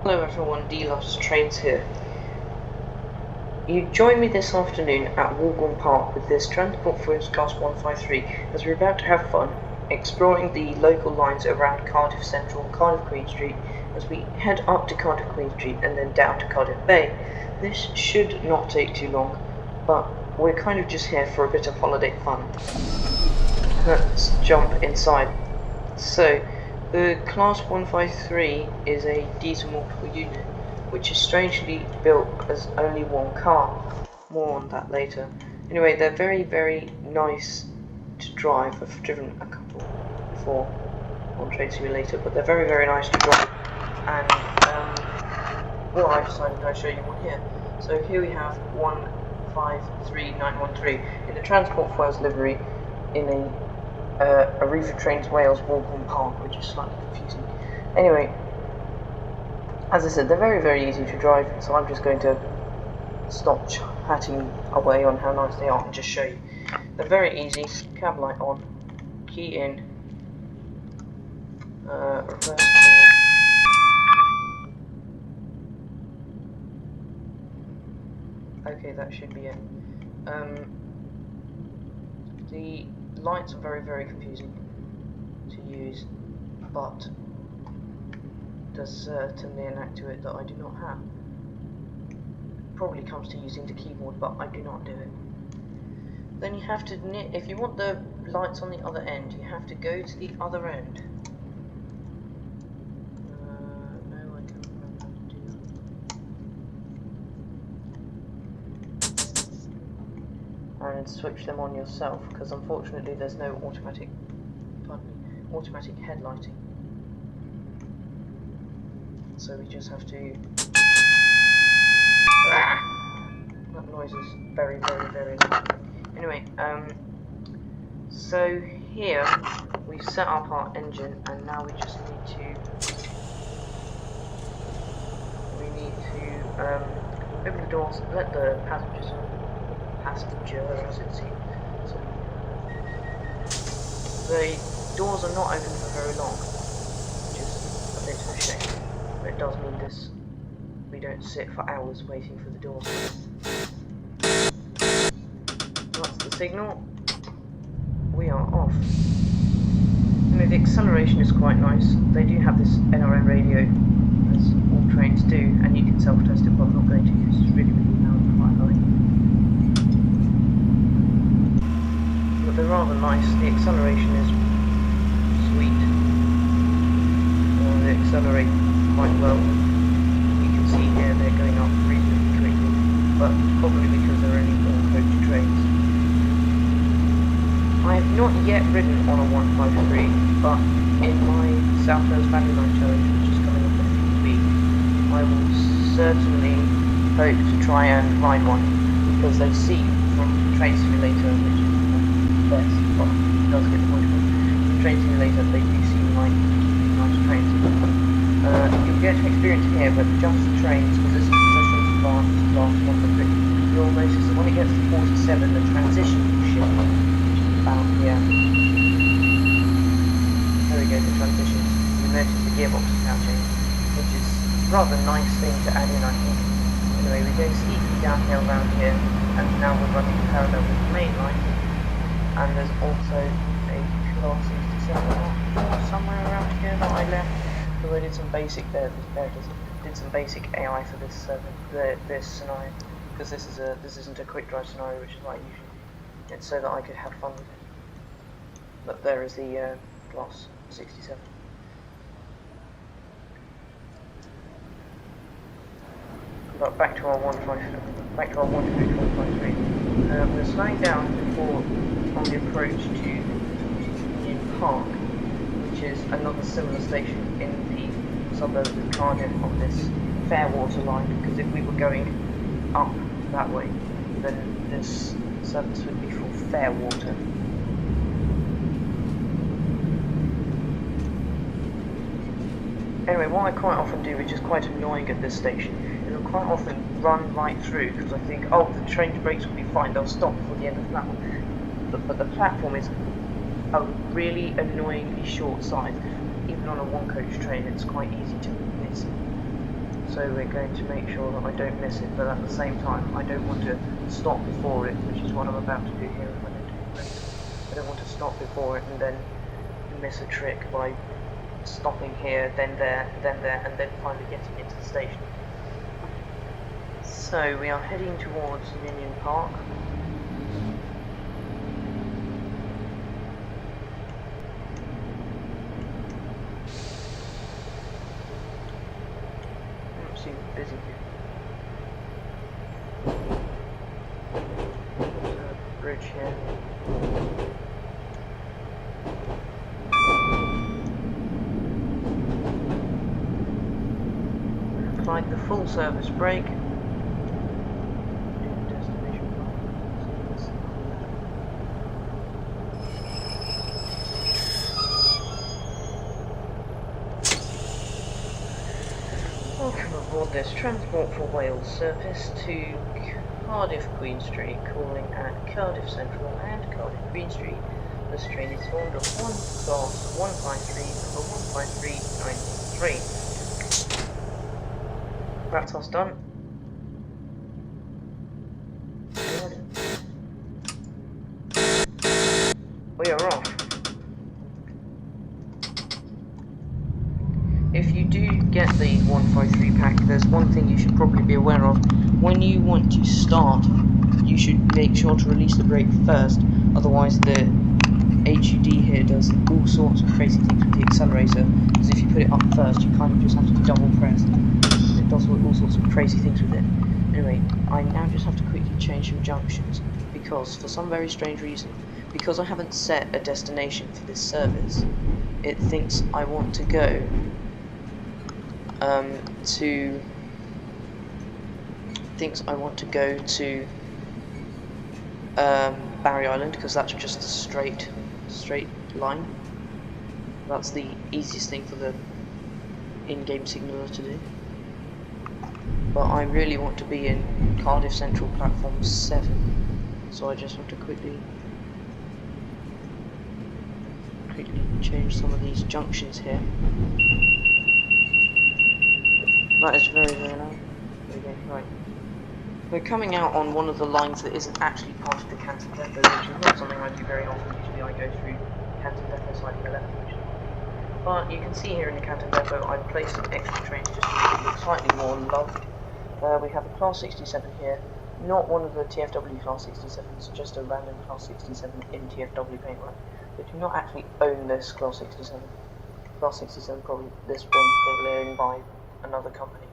Hello everyone, D-Lost Trains here. You join me this afternoon at Waun-Gron Park with this transport for class 153 as we're about to have fun exploring the local lines around Cardiff Central and Cardiff Queen Street as we head up to Cardiff Queen Street and then down to Cardiff Bay. This should not take too long, but we're kind of just here for a bit of holiday fun. Let's jump inside. So, the Class 153 is a diesel multiple unit, which is strangely built as only one car. More on that later. Anyway, they're very, very nice to drive. I've driven a couple before on Train Simulator, but they're very, very nice to drive. And, well, I decided I'd show you one here. So here we have 153913 in the Transport for Wales livery in a Arriva Trains Wales Waun-Gron Park, which is slightly confusing. Anyway, as I said, they're very, very easy to drive, so I'm just going to stop chatting away on how nice they are and just show you. They're very easy. Cab light on, key in, reverse. Okay, that should be it. The lights are very, very confusing to use, but there's certainly a knack to it that I do not have. Probably comes to using the keyboard, but I do not do it. Then you have to knit. If you want the lights on the other end, you have to go to the other end. No, I can't remember how to do that. And switch them on yourself, because unfortunately there's no automatic headlighting. So we just have to. That noise is very, very, very loud. Anyway, so here we've set up our engine, and now we just need to open the doors, let the passenger as it seems. So, the doors are not open for very long, which is a bit of a shame. But it does mean we don't sit for hours waiting for the doors. That's the signal. We are off. Anyway, the acceleration is quite nice. They do have this NRM radio, as all trains do, and you can self-test it, but I'm not going to because it's really, really loud and quite annoying. But they're rather nice. The acceleration is sweet. They accelerate quite well. You can see here they're going up reasonably quickly, but probably because they're only one-coach trains. I have not yet ridden on a 153, but in my South Wales Valley Line Challenge, which is coming up in a few weeks, I will certainly hope to try and ride one, because they seem from Train Simulator, which is the best, well, it does get the point of it. From Train Simulator, they do seem like nice trains. You'll get experience here, but just the trains, because this is advanced class 153. You'll notice that when it gets to 47, the transition will shift, which is about here. There we go, the transitions. You'll notice the gearbox is now changed, which is a rather nice thing to add in, I think. Anyway, we go steeply downhill around here, and now we're running parallel with the main line. And there's also a class 67 somewhere around here that I left. So I did some basic did some basic AI for this this scenario, because this isn't a quick drive scenario, which is what I usually do. It's so that I could have fun with it. But there is the class 67. But back to our 153. We're slowing down on the approach to Ninian Park, which is another similar station in the suburb of Cardiff on this Fairwater line, because if we were going up that way, then this service would be for Fairwater. Anyway, what I quite often do, which is quite annoying at this station, is I'll quite often run right through, because I think, oh, the train brakes will be fine, they'll stop before the end of the platform. But the platform is a really annoyingly short size. Even on a one-coach train, it's quite easy to miss. So we're going to make sure that I don't miss it, but at the same time I don't want to stop before it, which is what I'm about to do here when I do it. I don't want to stop before it and then miss a trick by stopping here, then there, and then finally getting into the station. So we are heading towards Ninian Park. Seems busy here. There's a bridge here. Applied the full service brake. Welcome aboard this Transport for Wales service to Cardiff Queen Street, calling at Cardiff Central and Cardiff Queen Street. This train is formed of one class 153 number 15393. That's us done. We are off. If you do get the 153 pack, there's one thing you should probably be aware of. When you want to start, you should make sure to release the brake first, otherwise the HUD here does all sorts of crazy things with the accelerator, because if you put it up first, you kind of just have to double press. It does all sorts of crazy things with it. Anyway, I now just have to quickly change some junctions, because for some very strange reason, because I haven't set a destination for this service, it thinks I want to go to Barry Island, because that's just a straight line. That's the easiest thing for the in-game signaller to do. But I really want to be in Cardiff Central platform 7, so I just have to quickly change some of these junctions here. That is very, very loud. Okay, right. We're coming out on one of the lines that isn't actually part of the Canton Depot, which is not something I do very often. Usually I go through Canton Depot sliding the left, but you can see here in the Canton Depot I've placed some extra trains just to make it look slightly more loved. We have a Class 67 here, not one of the TFW Class 67s, just a random Class 67 in TFW paintwork. We do not actually own this Class 67. Class 67 probably, this one's probably owned by another company.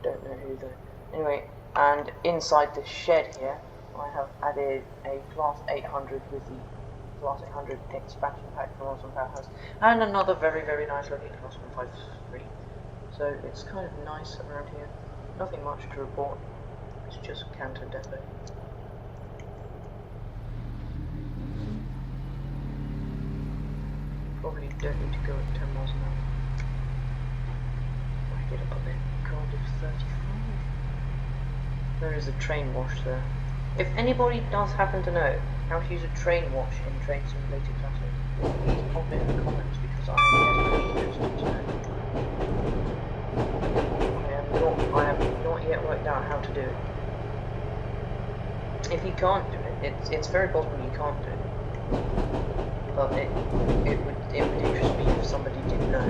Don't know who though. Anyway, and inside the shed here, I have added a Class 800 with the Class 800 expansion pack from Waun-Gron Park, and another very, very nice looking Class 153. So it's kind of nice around here. Nothing much to report. It's just Canton Depot. Probably don't need to go at 10 miles an hour. I get up a bit. Cardiff 35. There is a train wash there. If anybody does happen to know how to use a train wash in Train Simulator Classic, please pop it in the comments, because I am desperately interested to know. I have not yet worked out how to do it. If you can't do it, it's very possible you can't do it. But it would interest me if somebody did know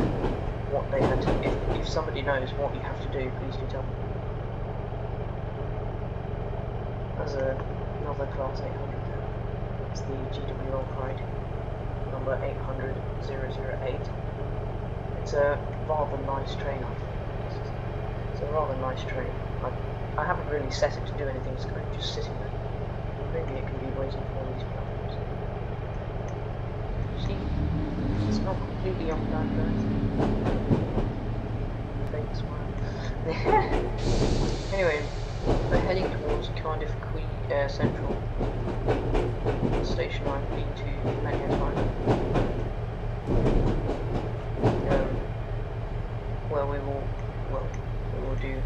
what they had to. If somebody knows what you have to do, please do tell me. There's another Class 800 there. It's the GWL Pride, number 800-008. It's a rather nice train, I think. It's a rather nice train. I haven't really set it to do anything, it's kind of just sitting there. Maybe it can be waiting for all these platforms. See, it's not completely off that, guys. Fake smile. Anyway, we're heading towards Cardiff Queen Central. The station I've been to many a time. Where we will do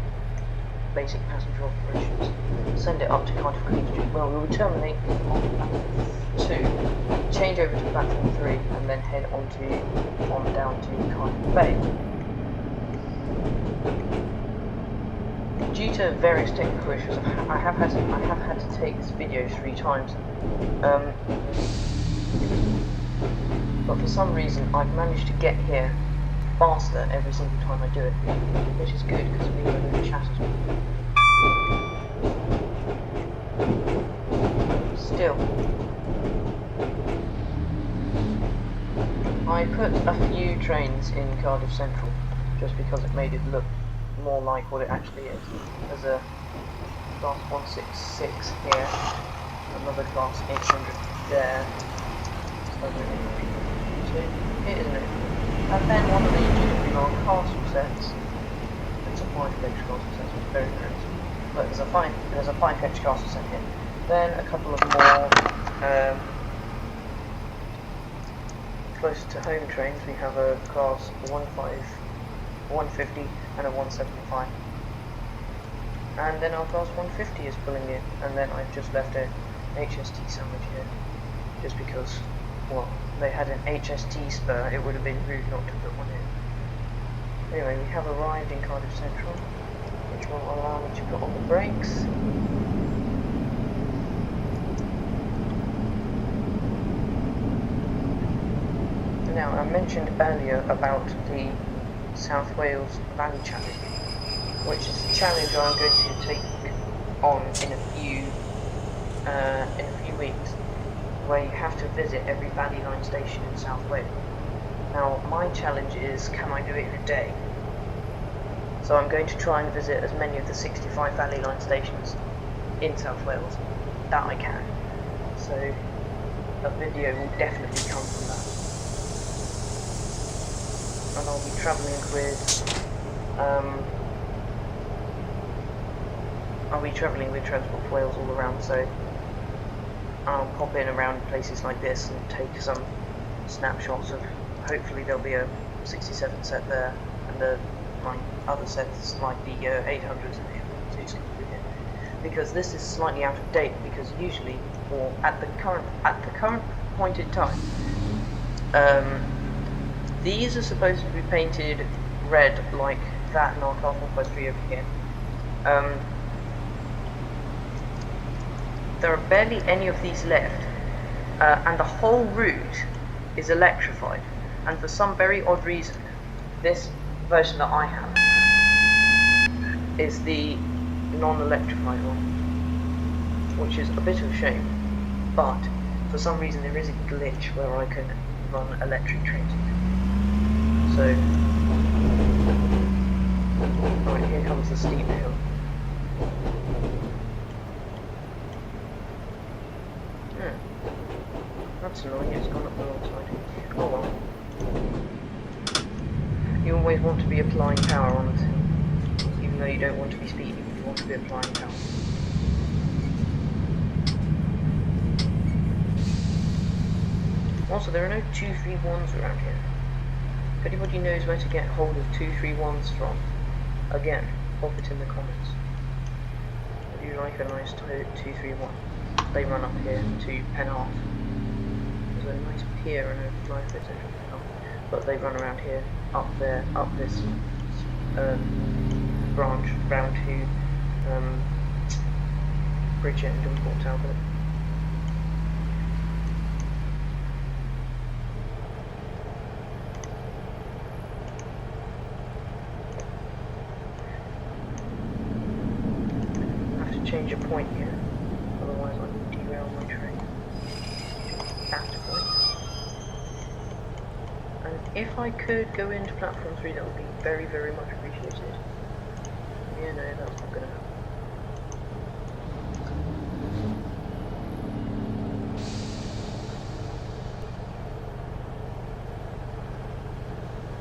basic passenger operations. Send it up to Cardiff Queen Street. Well, we will terminate on platform 2, change over to platform 3, and then head on down to Cardiff Bay. to various technical issues, I have had to take this video 3 times. But for some reason, I've managed to get here faster every single time I do it, which is good because we are going to chat as well. Still, I put a few trains in Cardiff Central just because it made it look more like what it actually is. There's a class 166 here, another class 800 there, here isn't it? And then one of these Waun-Gron castle sets. It's a 5-fetch castle set, which is very nice. But there's a 5-fetch castle set here. Then a couple of more closer to home trains. We have a class 150 and a 175. And then our class 150 is pulling in, and then I've just left an HST sandwich here, just because, well, they had an HST spur, it would have been rude not to put one in. Anyway, we have arrived in Cardiff Central, which will allow me to put on the brakes. Now, I mentioned earlier about the South Wales Valley Challenge, which is a challenge I'm going to take on in a few weeks, where you have to visit every Valley Line station in South Wales. Now, my challenge is, can I do it in a day? So I'm going to try and visit as many of the 65 Valley Line stations in South Wales that I can. So a video will definitely come from that. And I'll be travelling with Transport for Wales all around, so I'll pop in around places like this and take some snapshots of, hopefully there'll be a 67 set there, and the other sets like the 800s and 802s come through here. Because this is slightly out of date, because usually, or at the current point in time, these are supposed to be painted red like that in our class 153 over here. There are barely any of these left, and the whole route is electrified, and for some very odd reason, this version that I have is the non-electrified one, which is a bit of a shame, but for some reason there is a glitch where I can run electric trains. So, right, here comes the steep hill. That's annoying, it's gone up the wrong side. Oh well. You always want to be applying power on it. Even though you don't want to be speeding, you want to be applying power. Also, there are no 231s around here. If anybody knows where to get hold of 231s from, again, pop it in the comments. Would you like a nice 231? They run up here to Penarth. There's a nice pier and a life bit central Penarth, but they run around here, up there, up this branch round to Bridget and Port Talbot. Change a point here, otherwise I will derail my train. That point. And if I could go into platform 3, that would be very, very much appreciated. Yeah, no, that's not gonna happen.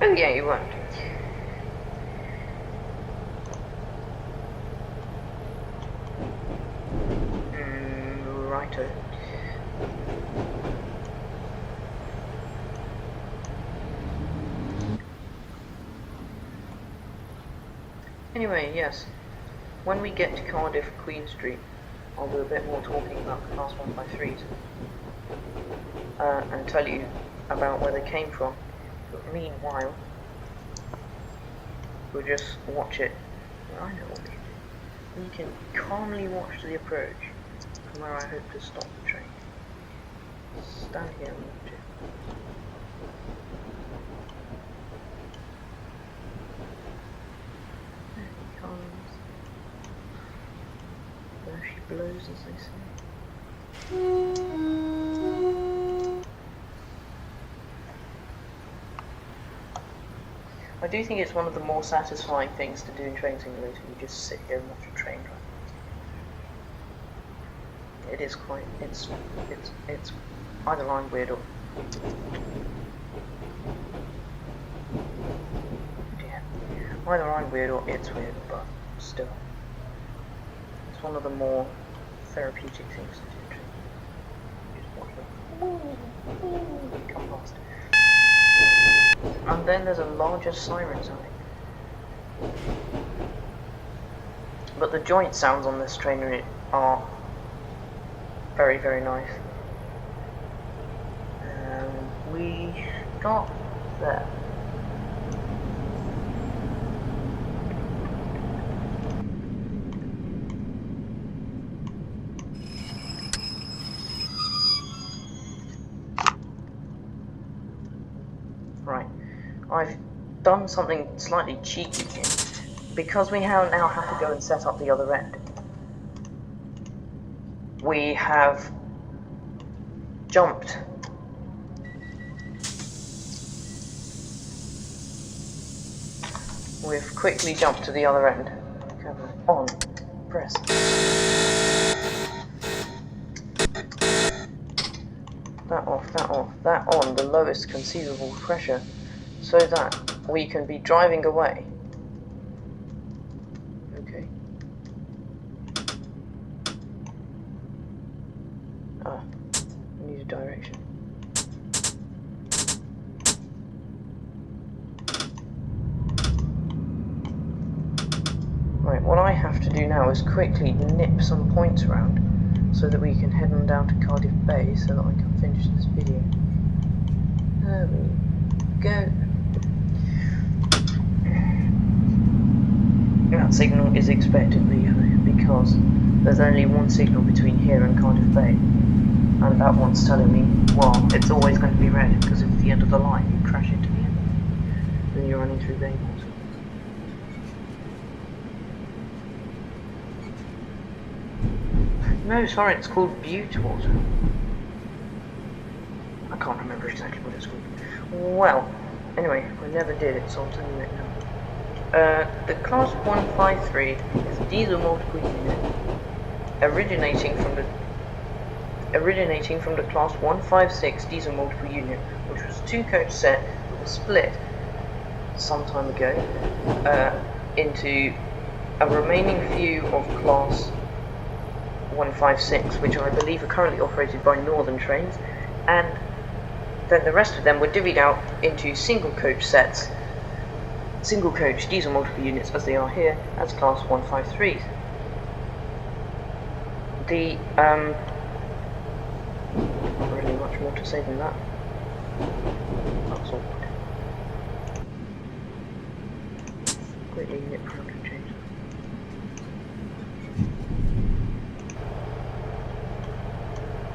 Oh yeah, you won't. Righto. Anyway, yes, when we get to Cardiff Queen Street, I'll do a bit more talking about the class 153s and tell you about where they came from. But meanwhile, we'll just watch it. I know what we can do. You can calmly watch the approach from where I hope to stop the train. Stand here and watch it. There he comes. There she blows, as they say. I do think it's one of the more satisfying things to do in Train Simulator. You just sit here and watch a train drive. It is quite, it's either line weird or... Yeah. Either I'm weird or it's weird, but still. It's one of the more therapeutic things to do. Just watch them. Come past. And then there's a larger siren sign. But the joint sounds on this train are very, very nice. We got there. Right, I've done something slightly cheeky here, because we now have to go and set up the other end. We have jumped. We've quickly jumped to the other end. Camera on. Press. That off, that off, that on the lowest conceivable pressure, so that we can be driving away. Okay. Ah, I need a direction. Right, what I have to do now is quickly nip some points around so that we can head on down to Cardiff Bay so that I can finish this video. There we go. That signal is expectedly yellow because there's only one signal between here and Cardiff Bay, and that one's telling me, well, it's always going to be red because it's the end of the line. You crash into the end, then you're running through Bay Calling. No, sorry, it's called Butewater. I can't remember exactly what it's called. Well, anyway, I never did it, so I'm telling you it now. The Class 153 is a diesel multiple unit originating from the Class 156 diesel multiple unit, which was a two-coach set that was split some time ago into a remaining few of Class 156, which I believe are currently operated by Northern Trains, and then the rest of them were divvied out into single coach sets, single coach diesel multiple units as they are here, as Class 153s. Not really much more to say than that. That's awkward. Quickly nip round and change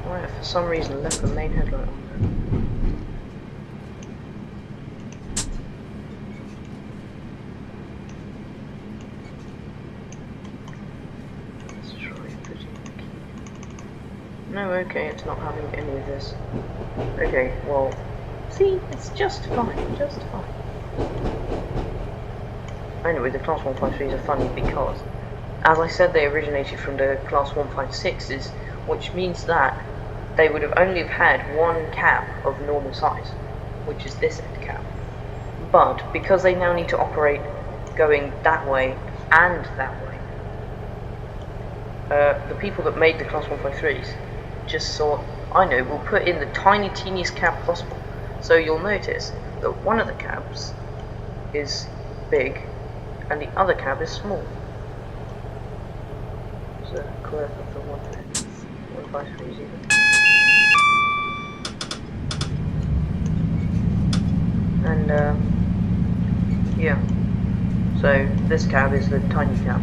that. Right, for some reason left the main headlight on there. Let's try putting the key. No, okay, it's not having any of this. Okay, well, see, it's just fine, just fine. Anyway, the Class 153s are funny because, as I said, they originated from the Class 156s, which means that they would have only had one cab of normal size, which is this end cab. But because they now need to operate going that way and that way, the people that made the Class 153s just thought, I know, we'll put in the tiny teeniest cab possible. So you'll notice that one of the cabs is big and the other cab is small. It's a quirk of the 153s even. And yeah, so this cab is the tiny cab,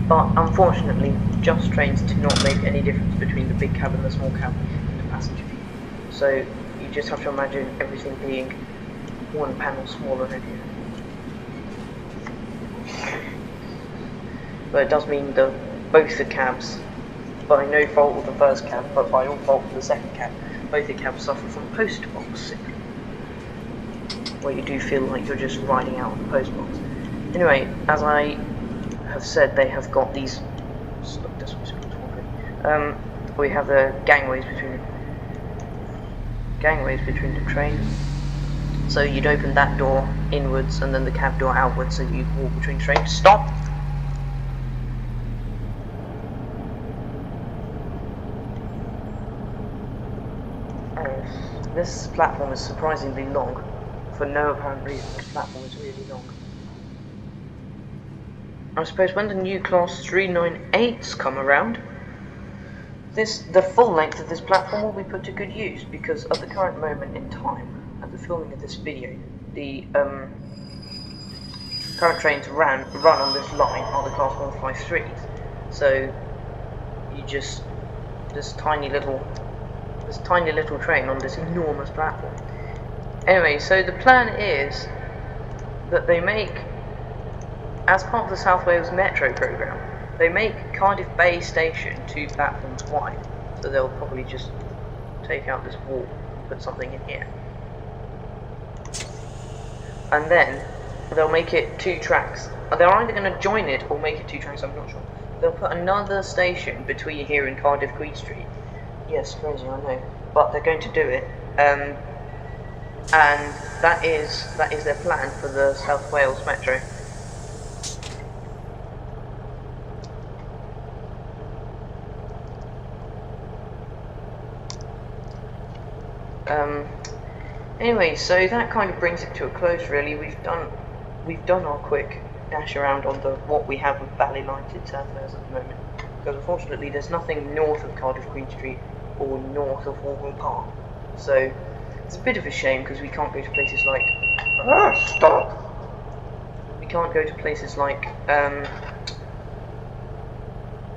but unfortunately, just trains do not make any difference between the big cab and the small cab in the passenger view. So you just have to imagine everything being one panel smaller in here. But it does mean that both the cabs, by no fault of the first cab, but by all fault of the second cab, both the cabs suffer from post box syndrome, where you do feel like you're just riding out of the post box. Anyway, as I have said, they have got these. We have the gangways between the trains. So you'd open that door inwards and then the cab door outwards, so you walk between trains. Stop! This platform is surprisingly long. For no apparent reason, this platform is really long. I suppose when the new class 398s come around, the full length of this platform will be put to good use, because at the current moment in time, at the filming of this video, the current trains run on this line are the class 153s. So you just this tiny little train on this enormous platform. Anyway, so the plan is that they make, as part of the South Wales Metro programme, they make Cardiff Bay Station 2 platforms wide. So they'll probably just take out this wall, put something in here. And then they'll make it 2 tracks. They're either going to join it or make it 2 tracks, I'm not sure. They'll put another station between here and Cardiff Queen Street. Yes, crazy, I know. But they're going to do it. And that is their plan for the South Wales Metro. Anyway, so that kind of brings it to a close, really. We've done our quick dash around on what we have with Valley Lines in South Wales at the moment, because unfortunately there's nothing north of Cardiff Queen Street or north of Waun-Gron Park. So it's a bit of a shame, because we can't go to places like stop. We can't go to places like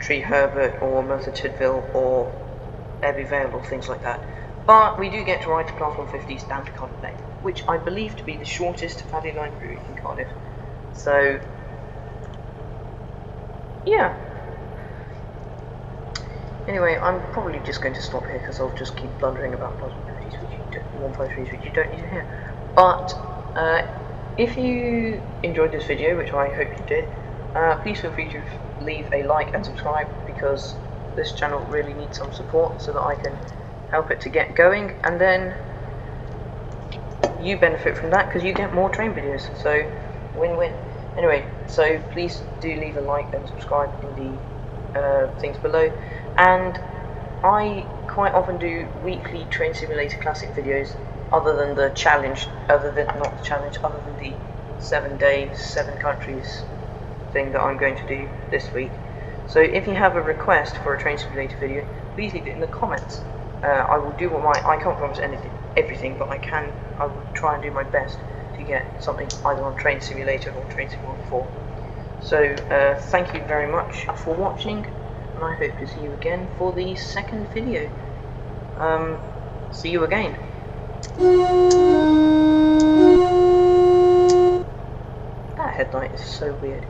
Tree Herbert or Merthyr Tydfil or Abbey Vale or things like that. But we do get to ride to class 150s down to Cardiff Bay, which I believe to be the shortest Valley Line route in Cardiff. So yeah. Anyway, I'm probably just going to stop here, because I'll just keep blundering about class 150s, which 153s, which you don't need to hear. But if you enjoyed this video, which I hope you did, please feel free to leave a like and subscribe, because this channel really needs some support so that I can help it to get going, and then you benefit from that because you get more train videos, so win-win. Anyway, so please do leave a like and subscribe in the things below, and I quite often do weekly Train Simulator Classic videos, other than the 7 days, 7 countries thing that I'm going to do this week. So if you have a request for a Train Simulator video, please leave it in the comments. I will do I can't promise everything, but I will try and do my best to get something either on Train Simulator or Train Simulator 4. So thank you very much for watching, and I hope to see you again for the second video. See you again. That headlight is so weird.